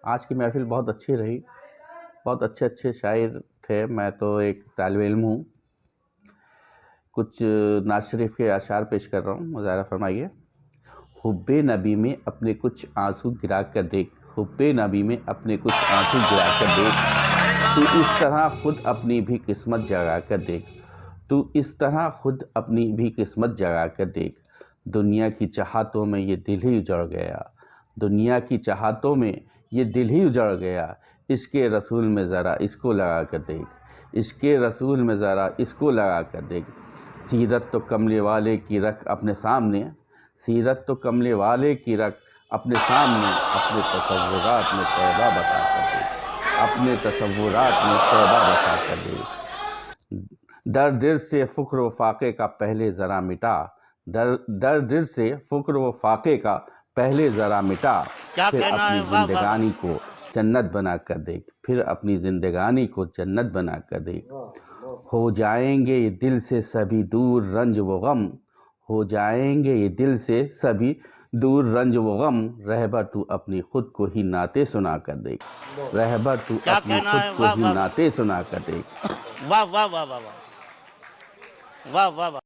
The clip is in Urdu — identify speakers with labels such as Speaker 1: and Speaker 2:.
Speaker 1: آج کی محفل بہت اچھی رہی، بہت اچھے اچھے شاعر تھے. میں تو ایک طالب علم ہوں. کچھ نعت شریف کے اشعار پیش کر رہا ہوں، مظاہرہ فرمائیے. حب نبی میں اپنے کچھ آنسو گرا کر دیکھ، حب نبی میں اپنے کچھ آنسو گرا کر دیکھ، تو اس طرح خود اپنی بھی قسمت جگا کر دیکھ، تو اس طرح خود اپنی بھی قسمت جگا کر دیکھ. دنیا کی چاہتوں میں یہ دل ہی اجڑ گیا، دنیا کی چاہتوں میں یہ دل ہی اجڑ گیا. عشق رسول میں ذرا اس کو لگا کر دیکھ، عشق رسول میں ذرا اس کو لگا کر دیکھ. سیرت تو کملے والے کی رکھ اپنے سامنے، سیرت تو کملے والے کی رکھ اپنے سامنے، اپنے تصورات میں طیبہ بسا کر دیکھ، اپنے تصورات میں طیبہ بسا کر دیکھ. در دل سے فقر و فاقے کا پہلے ذرا مٹا، در دل سے فقر و فاقے کا پہلے ذرا مٹا، پھر اپنی زندگانی کو جنت بنا کر دیکھ، پھر اپنی زندگانی کو جنت بنا کر دیکھ. ہو جائیں گے یہ دل سے سبھی دور رنج و غم، ہو جائیں گے یہ دل سے سبھی دور رنج و غم. رہبر تو اپنی خود کو ہی نعتیں سنا کر دیکھ، رہبر تو اپنی خود کو ہی نعتیں سنا کر دیکھ.
Speaker 2: واہ واہ واہ واہ واہ واہ واہ واہ.